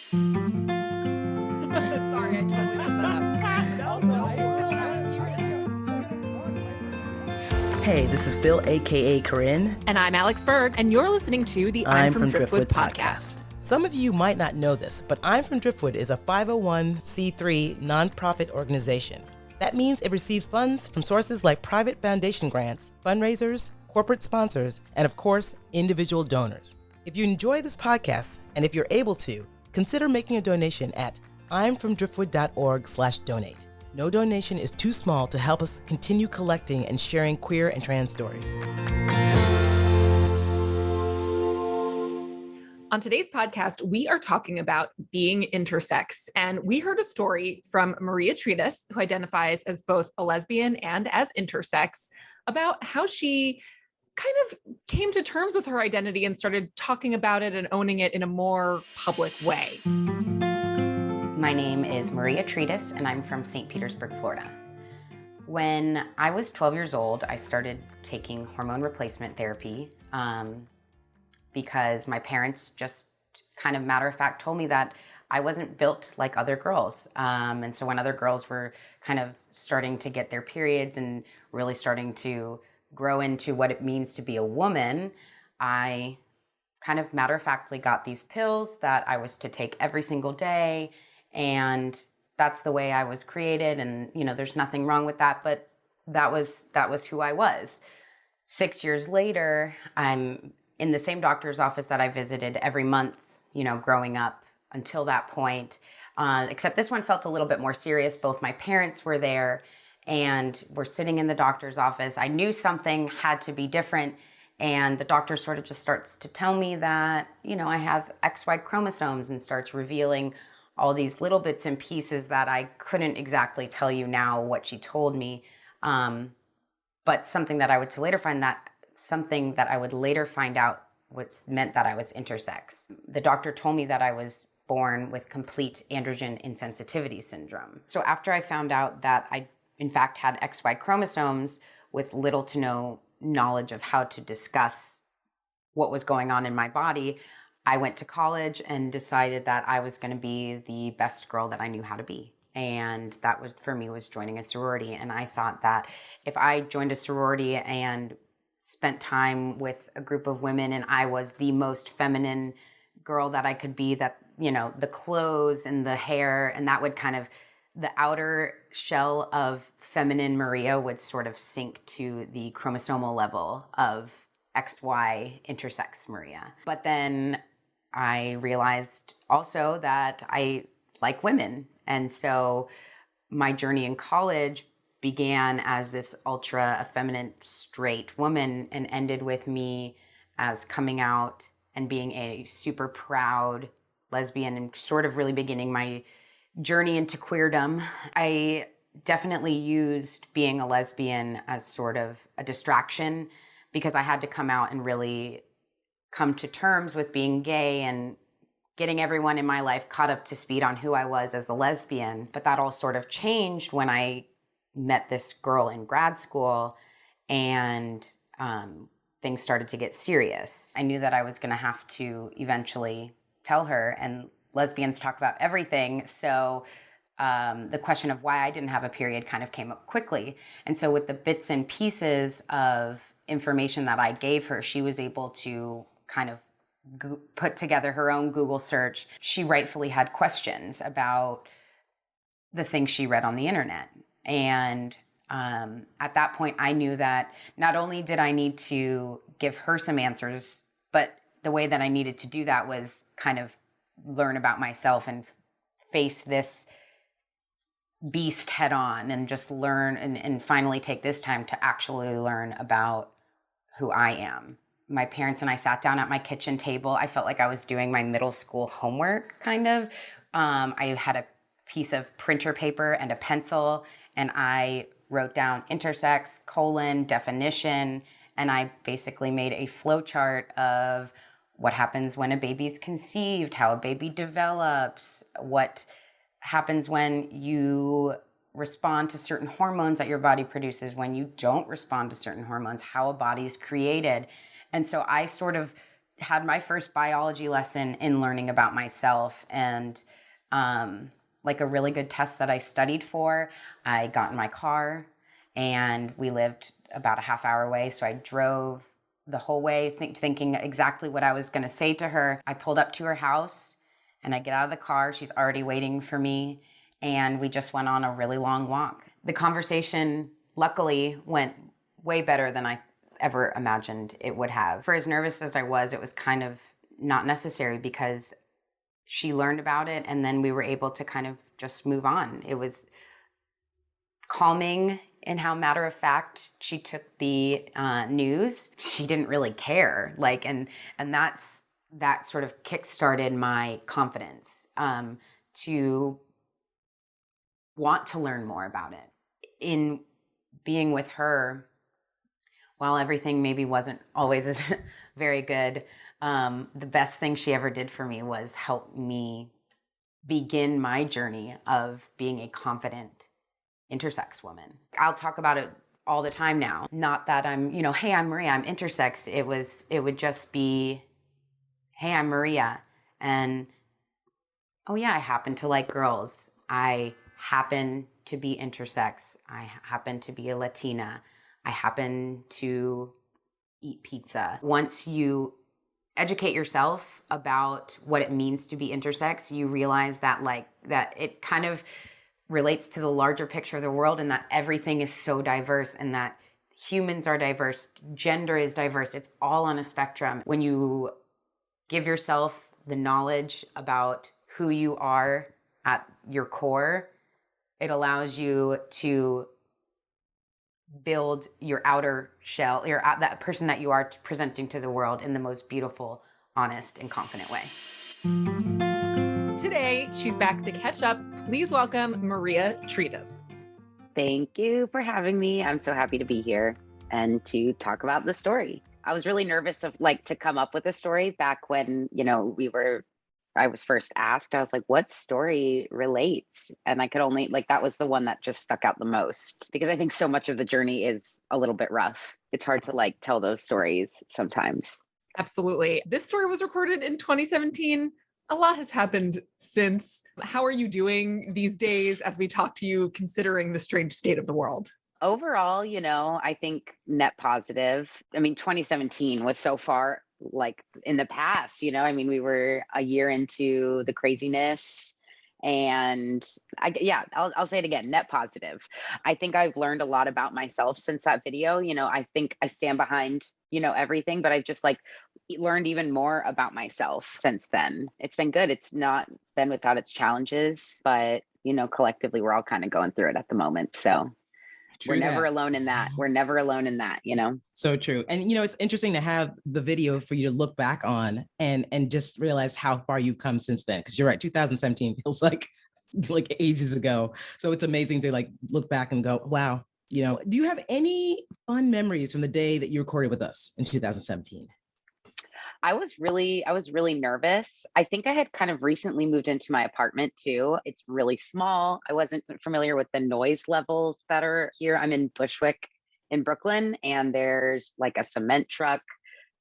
Sorry, I totally messed that up. Also, Hey, this is Phil, aka Corinne. And I'm Alex Berg, and you're listening to the I'm from Driftwood podcast. Some of you might not know this, but I'm from Driftwood is a 501c3 nonprofit organization. That means it receives funds from sources like private foundation grants, fundraisers, corporate sponsors, and of course, individual donors. If you enjoy this podcast, and if you're able to, consider making a donation at imfromdriftwood.org/donate. No donation is too small to help us continue collecting and sharing queer and trans stories. On today's podcast, we are talking about being intersex, and we heard a story from Maria Tridas, who identifies as both a lesbian and as intersex, about how she kind of came to terms with her identity and started talking about it and owning it in a more public way. My name is Maria Tridas, and I'm from St. Petersburg, Florida. When I was 12 years old, I started taking hormone replacement therapy because my parents just kind of matter of fact told me that I wasn't built like other girls. And so when other girls were kind of starting to get their periods and really starting to grow into what it means to be a woman, I kind of matter of factly got these pills that I was to take every single day. And that's the way I was created. And, you know, there's nothing wrong with that, but that was who I was. 6 years later, I'm in the same doctor's office that I visited every month, you know, growing up until that point. Except this one felt a little bit more serious. Both my parents were there and we're sitting in the doctor's office. I knew something had to be different. And the doctor sort of just starts to tell me that, you know, I have XY chromosomes and starts revealing all these little bits and pieces that I couldn't exactly tell you now what she told me. But something that I would later find out what meant that I was intersex. The doctor told me that I was born with complete androgen insensitivity syndrome. So after I found out that I, in fact, had XY chromosomes with little to no knowledge of how to discuss what was going on in my body, I went to college and decided that I was going to be the best girl that I knew how to be. And that was, for me, was joining a sorority. And I thought that if I joined a sorority and spent time with a group of women and I was the most feminine girl that I could be, that, you know, the clothes and the hair, and that would kind of, the outer shell of feminine Maria would sort of sink to the chromosomal level of XY intersex Maria. But then I realized also that I like women. And so my journey in college began as this ultra effeminate straight woman and ended with me as coming out and being a super proud lesbian and sort of really beginning my journey into queerdom. I definitely used being a lesbian as sort of a distraction because I had to come out and really come to terms with being gay and getting everyone in my life caught up to speed on who I was as a lesbian. But that all sort of changed when I met this girl in grad school and things started to get serious. I knew that I was going to have to eventually tell her, and lesbians talk about everything. So the question of why I didn't have a period kind of came up quickly. And so with the bits and pieces of information that I gave her, she was able to kind of put together her own Google search. She rightfully had questions about the things she read on the internet. And at that point, I knew that not only did I need to give her some answers, but the way that I needed to do that was kind of learn about myself and face this beast head on and just learn and finally take this time to actually learn about who I am. My parents and I sat down at my kitchen table. I felt like I was doing my middle school homework, kind of. I had a piece of printer paper and a pencil, and I wrote down intersex, definition, and I basically made a flow chart of what happens when a baby's conceived, how a baby develops, what happens when you respond to certain hormones that your body produces, when you don't respond to certain hormones, how a body is created. And so I sort of had my first biology lesson in learning about myself, and like a really good test that I studied for, I got in my car and we lived about a half hour away. So I drove the whole way thinking exactly what I was going to say to her. I pulled up to her house and I get out of the car. She's already waiting for me. And we just went on a really long walk. The conversation, luckily, went way better than I ever imagined it would have. For as nervous as I was, it was kind of not necessary because she learned about it and then we were able to kind of just move on. It was calming in how matter of fact she took the news. She didn't really care. And that sort of kickstarted my confidence to want to learn more about it. In being with her, while everything maybe wasn't always as very good, the best thing she ever did for me was help me begin my journey of being a confident intersex woman. I'll talk about it all the time now. Not that I'm, hey, I'm Maria, I'm intersex. It would just be, hey, I'm Maria. And, oh yeah, I happen to like girls. I happen to be intersex. I happen to be a Latina. I happen to eat pizza. Once you educate yourself about what it means to be intersex, you realize that that it kind of relates to the larger picture of the world, and that everything is so diverse, and that humans are diverse, gender is diverse. It's all on a spectrum. When you give yourself the knowledge about who you are at your core, it allows you to build your outer shell, that person that you are presenting to the world in the most beautiful, honest, and confident way. Today, she's back to catch up. Please welcome Maria Tridas. Thank you for having me. I'm so happy to be here and to talk about the story. I was really nervous to come up with a story back when, I was first asked. I was like, what story relates? And I could only, that was the one that just stuck out the most, because I think so much of the journey is a little bit rough. It's hard to tell those stories sometimes. Absolutely. This story was recorded in 2017. A lot has happened since. How are you doing these days as we talk to you, considering the strange state of the world? Overall, I think net positive. 2017 was so far in the past, we were a year into the craziness, and I'll say it again, net positive. I think I've learned a lot about myself since that video. I think I stand behind, everything, but I've just learned even more about myself since then. It's been good. It's not been without its challenges, but collectively we're all kind of going through it at the moment. So we're never alone in that. We're never alone in that, So true. And, it's interesting to have the video for you to look back on and just realize how far you've come since then. Cause you're right. 2017 feels like ages ago. So it's amazing to look back and go, wow. Do you have any fun memories from the day that you recorded with us in 2017? I was really nervous. I think I had kind of recently moved into my apartment too. It's really small. I wasn't familiar with the noise levels that are here. I'm in Bushwick in Brooklyn, and there's a cement truck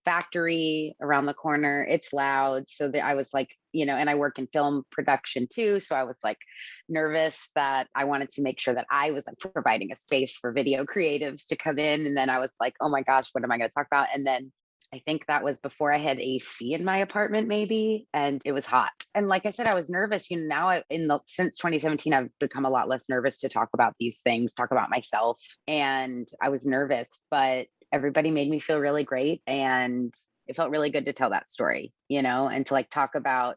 factory around the corner. It's loud. So I was and I work in film production too. So I was nervous that I wanted to make sure that I was providing a space for video creatives to come in. And then I was oh my gosh, what am I going to talk about? And then I think that was before I had AC in my apartment, maybe, and it was hot. And like I said, I was nervous. Now since 2017, I've become a lot less nervous to talk about these things, talk about myself. And I was nervous, but everybody made me feel really great, and it felt really good to tell that story, and to talk about,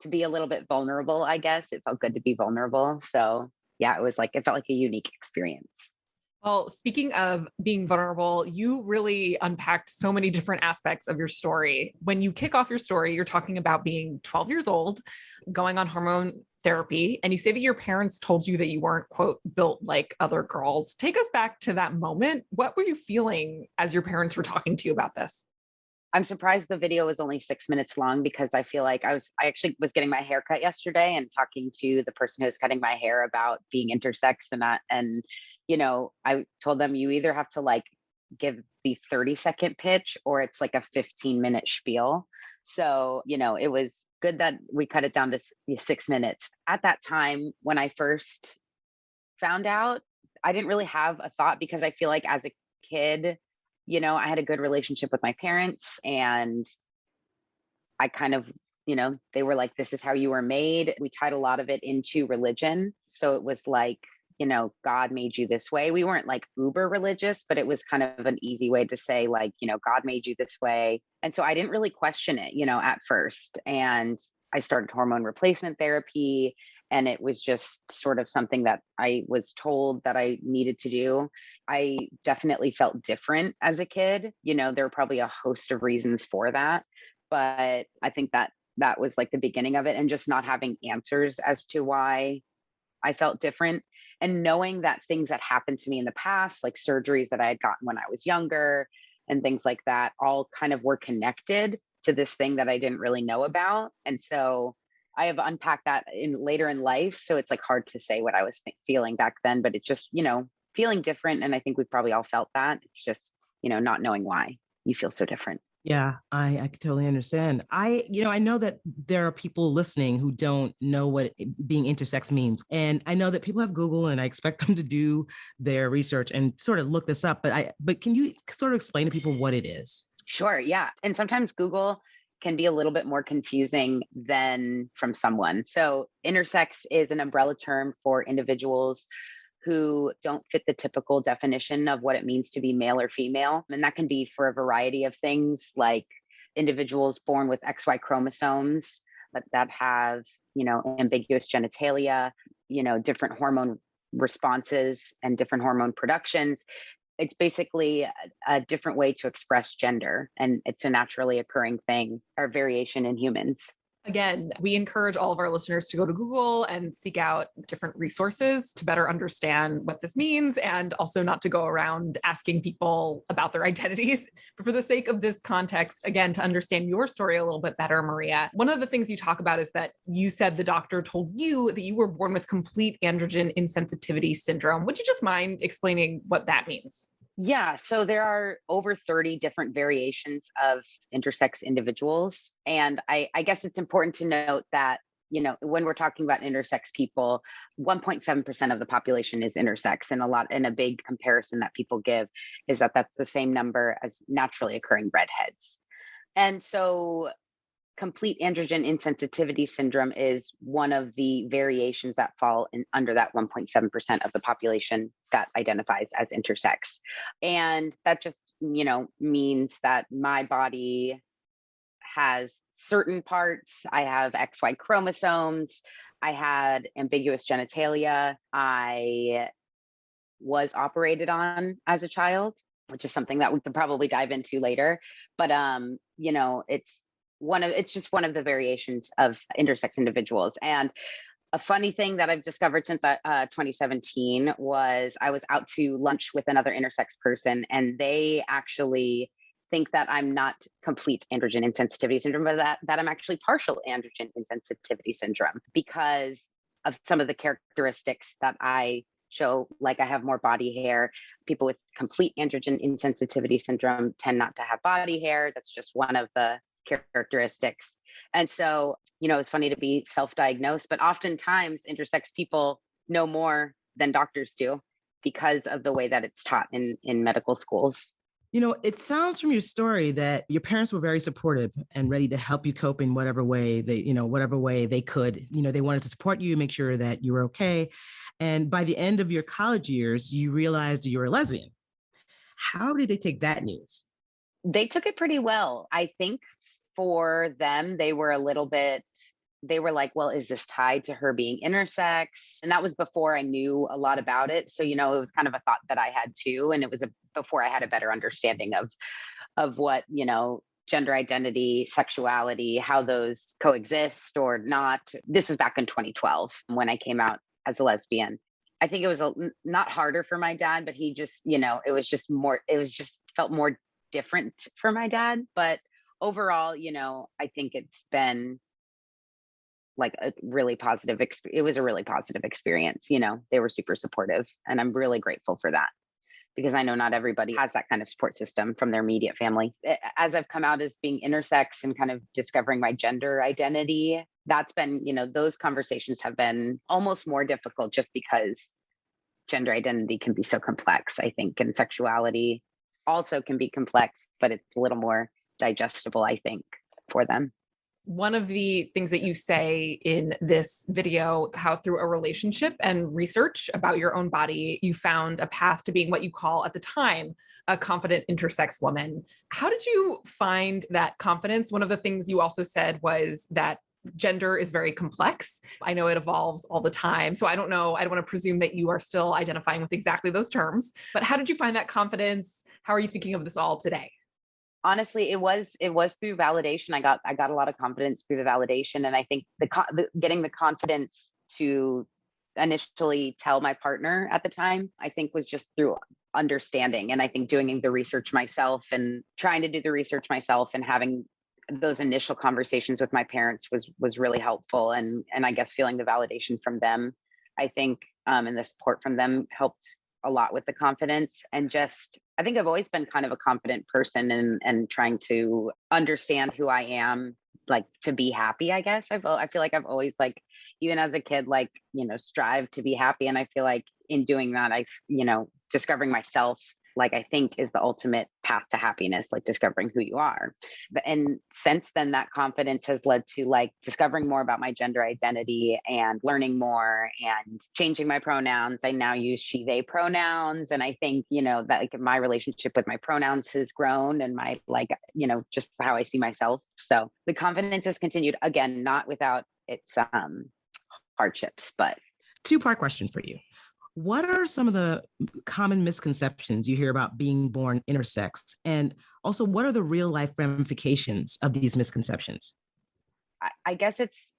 to be a little bit vulnerable. I guess it felt good to be vulnerable. So yeah, it felt like a unique experience. Well, speaking of being vulnerable, you really unpacked so many different aspects of your story. When you kick off your story, you're talking about being 12 years old, going on hormone therapy, and you say that your parents told you that you weren't, quote, built like other girls. Take us back to that moment. What were you feeling as your parents were talking to you about this? I'm surprised the video was only 6 minutes long, because I feel I actually was getting my hair cut yesterday and talking to the person who was cutting my hair about being intersex, and I told them, you either have to give the 30-second pitch or it's like a 15-minute spiel. So, it was good that we cut it down to 6 minutes. At that time, when I first found out, I didn't really have a thought because I feel like as a kid, I had a good relationship with my parents, and I kind of, they were like, this is how you were made. We tied a lot of it into religion. So it was like, God made you this way. We weren't like uber religious, but it was kind of an easy way to say like, God made you this way. And so I didn't really question it, at first. And I started hormone replacement therapy, and it was just sort of something that I was told that I needed to do. I definitely felt different as a kid. There were probably a host of reasons for that, but I think that was like the beginning of it, and just not having answers as to why I felt different, and knowing that things that happened to me in the past, like surgeries that I had gotten when I was younger and things like that, all kind of were connected to this thing that I didn't really know about. And so I have unpacked that later in life. So it's like hard to say what I was feeling back then, but it just, feeling different. And I think we've probably all felt that. It's just, not knowing why you feel so different. Yeah, I can totally understand. I know that there are people listening who don't know what being intersex means. And I know that people have Google, and I expect them to do their research and sort of look this up. But can you sort of explain to people what it is? Sure. Yeah. And sometimes Google can be a little bit more confusing than from someone. So intersex is an umbrella term for individuals who don't fit the typical definition of what it means to be male or female. And that can be for a variety of things, like individuals born with XY chromosomes that have, ambiguous genitalia, different hormone responses and different hormone productions. It's basically a different way to express gender, and it's a naturally occurring thing or variation in humans. Again, we encourage all of our listeners to go to Google and seek out different resources to better understand what this means, and also not to go around asking people about their identities. But for the sake of this context, again, to understand your story a little bit better, Maria, one of the things you talk about is that you said the doctor told you that you were born with complete androgen insensitivity syndrome. Would you just mind explaining what that means? Yeah, so there are over 30 different variations of intersex individuals. And I guess it's important to note that, when we're talking about intersex people, 1.7% of the population is intersex. And a big comparison that people give is that that's the same number as naturally occurring redheads. And so complete androgen insensitivity syndrome is one of the variations that fall under that 1.7% of the population that identifies as intersex. And that just, means that my body has certain parts. I have XY chromosomes. I had ambiguous genitalia. I was operated on as a child, which is something that we could probably dive into later. But, it's just one of the variations of intersex individuals. And a funny thing that I've discovered since 2017 was I was out to lunch with another intersex person, and they actually think that I'm not complete androgen insensitivity syndrome, but that I'm actually partial androgen insensitivity syndrome because of some of the characteristics that I show. Like I have more body hair. People with complete androgen insensitivity syndrome tend not to have body hair. That's just one of the characteristics. And so, it's funny to be self-diagnosed, but oftentimes intersex people know more than doctors do because of the way that it's taught in medical schools. It sounds from your story that your parents were very supportive and ready to help you cope in whatever way they could. They wanted to support you, make sure that you were okay. And by the end of your college years, you realized you were a lesbian. How did they take that news? They took it pretty well. I think for them, they were like, well, is this tied to her being intersex? And that was before I knew a lot about it. So, it was kind of a thought that I had too. And it was before I had a better understanding of what, gender identity, sexuality, how those coexist or not. This was back in 2012 when I came out as a lesbian. I think it was not harder for my dad, but he just, it just felt more different for my dad. But overall, I think it's been like a really positive it was a really positive experience. They were super supportive, and I'm really grateful for that. because I know not everybody has that kind of support system from their immediate family. As I've come out as being intersex and kind of discovering my gender identity, that's been, those conversations have been almost more difficult just because gender identity can be so complex, I think, and sexuality also can be complex, but it's a little more digestible, I think, for them. One of the things that you say in this video, how through a relationship and research about your own body, you found a path to being what you call at the time, a confident intersex woman. How did you find that confidence? One of the things you also said was that gender is very complex. I know it evolves all the time. So I don't know. I don't want to presume that you are still identifying with exactly those terms, but how did you find that confidence? How are you thinking of this all today? Honestly, it was through validation. I got a lot of confidence through the validation, and I think getting the confidence to initially tell my partner at the time, I think, was just through understanding, and I think doing the research myself and trying to do the research myself and having those initial conversations with my parents was really helpful, and I guess feeling the validation from them, I think, and the support from them helped a lot with the confidence. And just, I think I've always been kind of a confident person and trying to understand who I am, like to be happy, I guess. I feel like I've always, like, even as a kid, like, strive to be happy. And I feel like in doing that, discovering myself, like, I think is the ultimate path to happiness, like discovering who you are. And since then, that confidence has led to like discovering more about my gender identity and learning more and changing my pronouns. I now use she, they pronouns. And I think, that like my relationship with my pronouns has grown and my, like, just how I see myself. So the confidence has continued, again, not without its hardships, but. Two-part question for you. What are some of the common misconceptions you hear about being born intersex? And also, what are the real life ramifications of these misconceptions? I guess it's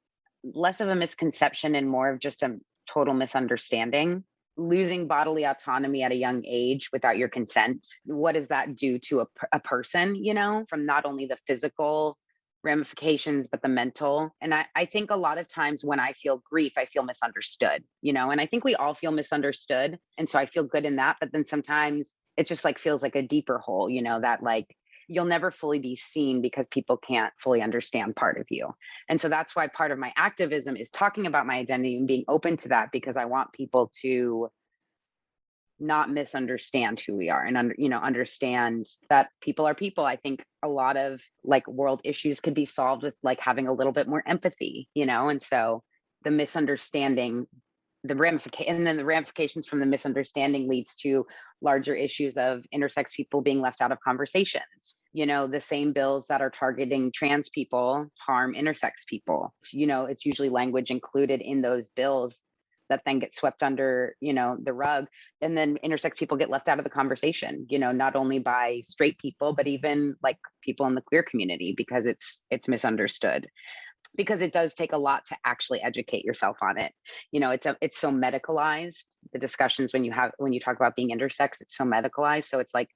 less of a misconception and more of just a total misunderstanding. Losing bodily autonomy at a young age without your consent, what does that do to a person, from not only the physical ramifications, but the mental. And I think a lot of times when I feel grief, I feel misunderstood, and I think we all feel misunderstood. And so I feel good in that. But then sometimes it just like feels like a deeper hole, that like you'll never fully be seen because people can't fully understand part of you. And so that's why part of my activism is talking about my identity and being open to that, because I want people to not misunderstand who we are and understand that people are people. I think a lot of like world issues could be solved with like having a little bit more empathy, and so the misunderstanding, the ramifications from the misunderstanding leads to larger issues of intersex people being left out of conversations. The same bills that are targeting trans people harm intersex people. It's usually language included in those bills that then get swept under, the rug. And then intersex people get left out of the conversation, not only by straight people, but even like people in the queer community, because it's misunderstood. Because it does take a lot to actually educate yourself on it. It's so medicalized. The discussions when you talk about being intersex, it's so medicalized. So it's like,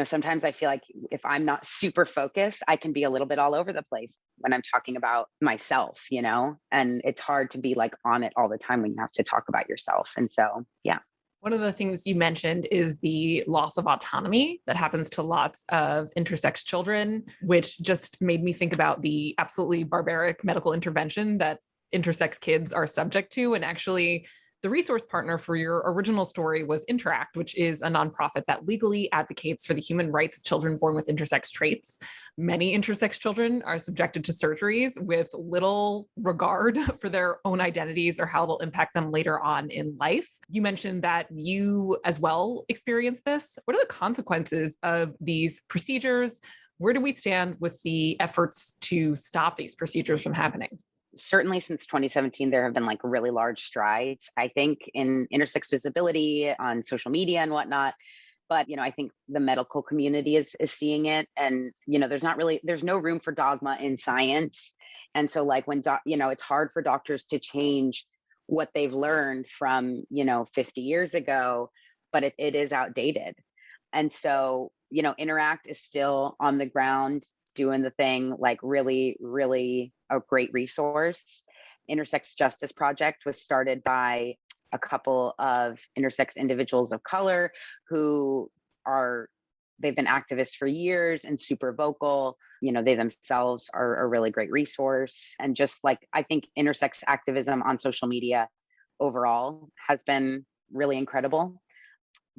sometimes I feel like if I'm not super focused, I can be a little bit all over the place when I'm talking about myself, and it's hard to be like on it all the time when you have to talk about yourself. And so, yeah. One of the things you mentioned is the loss of autonomy that happens to lots of intersex children, which just made me think about the absolutely barbaric medical intervention that intersex kids are subject to. And actually, the resource partner for your original story was Interact, which is a nonprofit that legally advocates for the human rights of children born with intersex traits. Many intersex children are subjected to surgeries with little regard for their own identities or how it'll impact them later on in life. You mentioned that you as well experienced this. What are the consequences of these procedures? Where do we stand with the efforts to stop these procedures from happening? Certainly since 2017, there have been like really large strides, I think, in intersex visibility on social media and whatnot. But, I think the medical community is seeing it. And, there's no room for dogma in science. And so like when, it's hard for doctors to change what they've learned from, 50 years ago, but it is outdated. And so, Interact is still on the ground doing the thing, like really, really a great resource. Intersex Justice Project was started by a couple of intersex individuals of color who they've been activists for years and super vocal. They themselves are a really great resource. And just like, I think intersex activism on social media overall has been really incredible.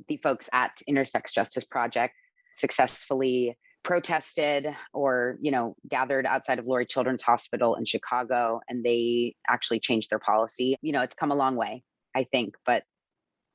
The folks at Intersex Justice Project successfully protested or, gathered outside of Lurie Children's Hospital in Chicago, and they actually changed their policy. It's come a long way, I think, but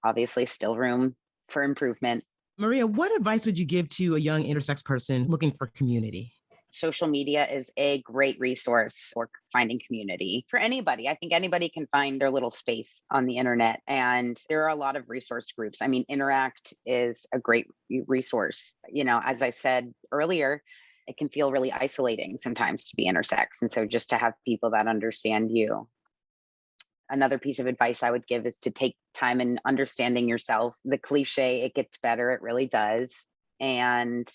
obviously still room for improvement. Maria, what advice would you give to a young intersex person looking for community? Social media is a great resource for finding community for anybody. I think anybody can find their little space on the internet, and there are a lot of resource groups. I mean, Interact is a great resource. As I said earlier, it can feel really isolating sometimes to be intersex. And so just to have people that understand you. Another piece of advice I would give is to take time in understanding yourself. The cliche, it gets better, it really does. And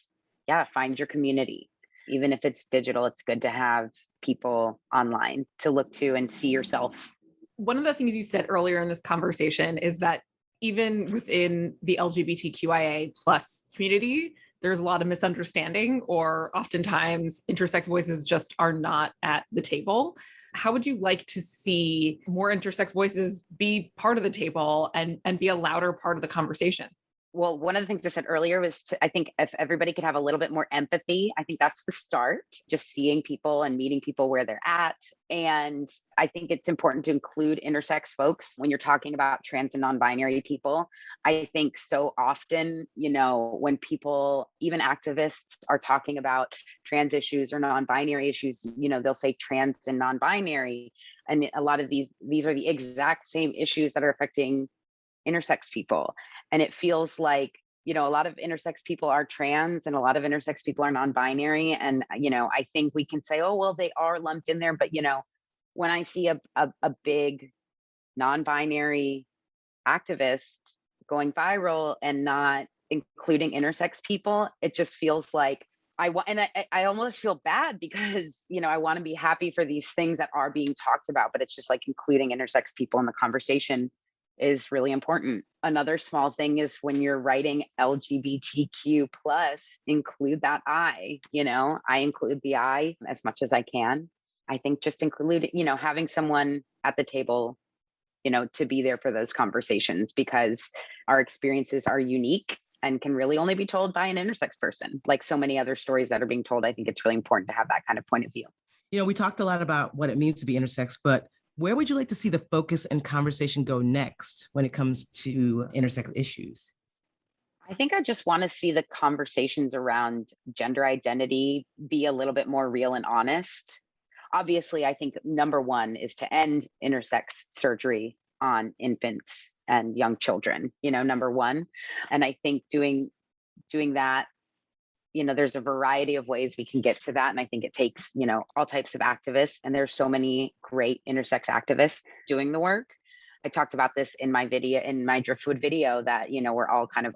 find your community. Even if it's digital, it's good to have people online to look to and see yourself. One of the things you said earlier in this conversation is that even within the LGBTQIA plus community, there's a lot of misunderstanding, or oftentimes intersex voices just are not at the table. How would you like to see more intersex voices be part of the table and be a louder part of the conversation? Well, one of the things I said earlier was I think if everybody could have a little bit more empathy, I think that's the start, just seeing people and meeting people where they're at. And I think it's important to include intersex folks when you're talking about trans and non-binary people. I think so often, when people, even activists, are talking about trans issues or non-binary issues, they'll say trans and non-binary. And a lot of these are the exact same issues that are affecting intersex people. And it feels like, a lot of intersex people are trans and a lot of intersex people are non-binary. And, I think we can say, oh, well, they are lumped in there. But, when I see a big non-binary activist going viral and not including intersex people, it just feels like I almost feel bad because, I want to be happy for these things that are being talked about, but it's just like including intersex people in the conversation is really important. Another small thing is when you're writing LGBTQ plus, include that I, I include the I as much as I can. I think just include, having someone at the table, to be there for those conversations, because our experiences are unique and can really only be told by an intersex person. Like so many other stories that are being told, I think it's really important to have that kind of point of view. We talked a lot about what it means to be intersex, but where would you like to see the focus and conversation go next when it comes to intersex issues? I think I just want to see the conversations around gender identity be a little bit more real and honest. Obviously, I think number one is to end intersex surgery on infants and young children, number one. And I think doing that, there's a variety of ways we can get to that. And I think it takes, all types of activists. And there's so many great intersex activists doing the work. I talked about this in my Driftwood video that, we're all kind of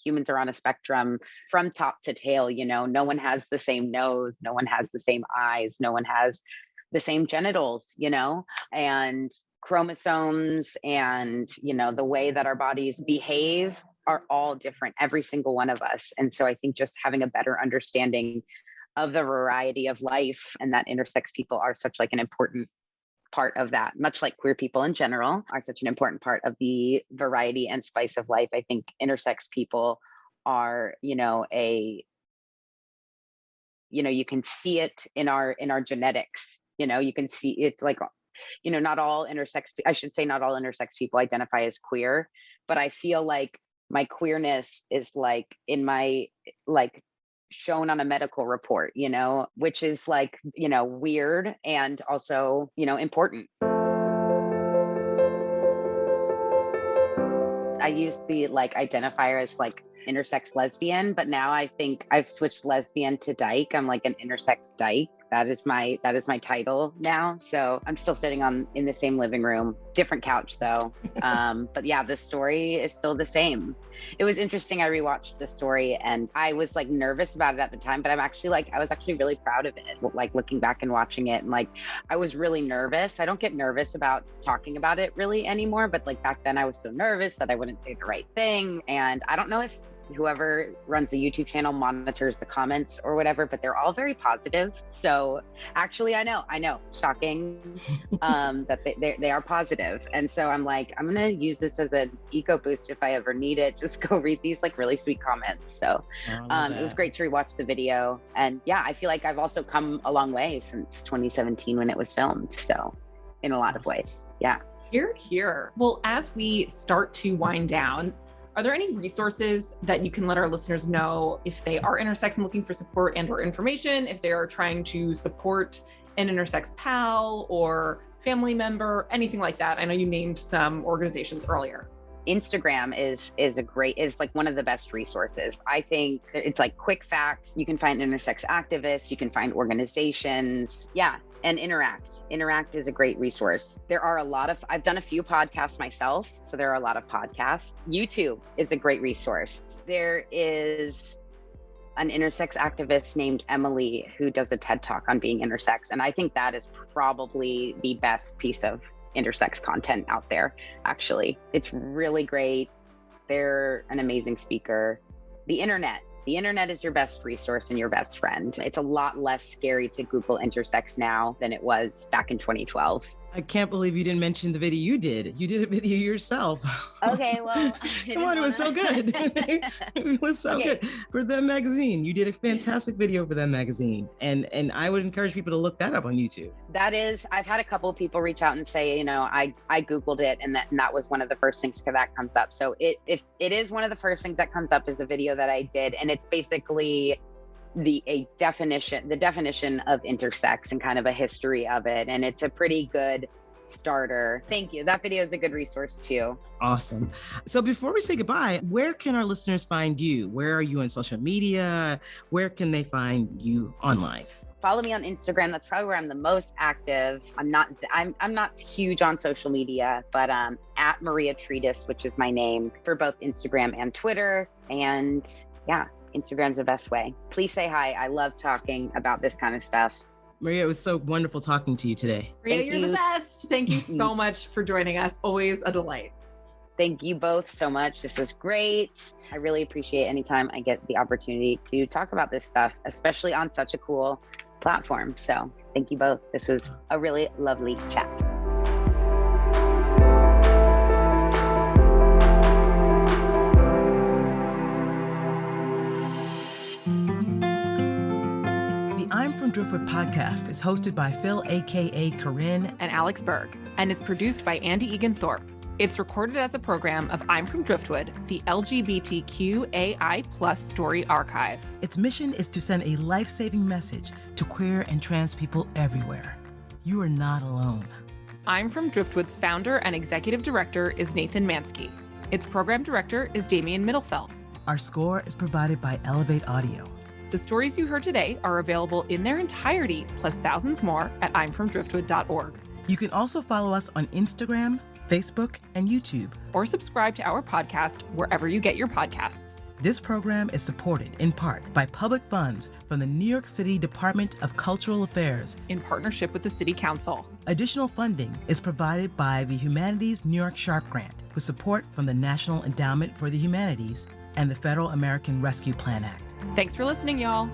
humans are on a spectrum from top to tail. No one has the same nose, no one has the same eyes, no one has the same genitals, and chromosomes and, the way that our bodies behave are all different, every single one of us. And so I think just having a better understanding of the variety of life, and that intersex people are such like an important part of that, much like queer people in general are such an important part of the variety and spice of life. I think intersex people are, you can see it in our genetics, you can see it's like, not all intersex people identify as queer, but I feel like my queerness is like in my, like shown on a medical report, which is like, weird and also, important. I use the identifier as intersex lesbian, but now I think I've switched lesbian to dyke. I'm like an intersex dyke. That is my title now. So I'm still sitting in the same living room, different couch though. But yeah, the story is still the same. It was interesting. I rewatched the story and I was nervous about it at the time, but I was actually really proud of it. Looking back and watching it, and I was really nervous. I don't get nervous about talking about it really anymore, but back then I was so nervous that I wouldn't say the right thing. And I don't know if whoever runs the YouTube channel monitors the comments or whatever, but they're all very positive. So actually, I know, shocking, that they are positive. And so I'm like, I'm going to use this as an eco boost if I ever need it. Just go read these like really sweet comments. So it was great to rewatch the video. And yeah, I feel like I've also come a long way since 2017 when it was filmed. So in a lot of ways. Yeah. Here. Well, as we start to wind down, are there any resources that you can let our listeners know if they are intersex and looking for support and or information, if they are trying to support an intersex pal or family member, anything like that? I know you named some organizations earlier. Instagram is like one of the best resources. I think it's like quick facts. You can find intersex activists, you can find organizations. Yeah. And Interact is a great resource. I've done a few podcasts myself, so there are a lot of podcasts. YouTube is a great resource. There is an intersex activist named Emily who does a TED Talk on being intersex. And I think that is probably the best piece of intersex content out there, actually. It's really great. They're an amazing speaker. The internet is your best resource and your best friend. It's a lot less scary to Google intersex now than it was back in 2012. I can't believe you didn't mention the video you did. You did a video yourself. Okay, well. Come on, it was so good. It was so good. For Them Magazine, you did a fantastic video for Them Magazine. And I would encourage people to look that up on YouTube. I've had a couple of people reach out and say, I Googled it and that was one of the first things that comes up. So if it is one of the first things that comes up is a video that I did. And it's basically the definition of intersex and kind of a history of it. And it's a pretty good starter. Thank you. That video is a good resource too. Awesome. So before we say goodbye, where can our listeners find you? Where are you on social media? Where can they find you online? Follow me on Instagram. That's probably where I'm the most active. I'm not huge on social media, but at Maria Tridas, which is my name, for both Instagram and Twitter. And yeah, Instagram's the best way. Please say hi. I love talking about this kind of stuff. Maria, it was so wonderful talking to you today. Maria, you're the best. Thank you so much for joining us. Always a delight. Thank you both so much. This was great. I really appreciate anytime I get the opportunity to talk about this stuff, especially on such a cool platform. So thank you both. This was a really lovely chat. I'm from Driftwood podcast is hosted by Phil, aka Corinne, and Alex Berg, and is produced by Andy Egan Thorpe. It's recorded as a program of I'm from Driftwood, the LGBTQAI+ story archive. Its mission is to send a life-saving message to queer and trans people everywhere. You are not alone. I'm from Driftwood's founder and executive director is Nathan Mansky. Its program director is Damian Mittelfeld. Our score is provided by Elevate Audio. The stories you heard today are available in their entirety, plus thousands more, at imfromdriftwood.org. You can also follow us on Instagram, Facebook, and YouTube. Or subscribe to our podcast wherever you get your podcasts. This program is supported in part by public funds from the New York City Department of Cultural Affairs in partnership with the City Council. Additional funding is provided by the Humanities New York Sharp Grant with support from the National Endowment for the Humanities and the Federal American Rescue Plan Act. Thanks for listening, y'all.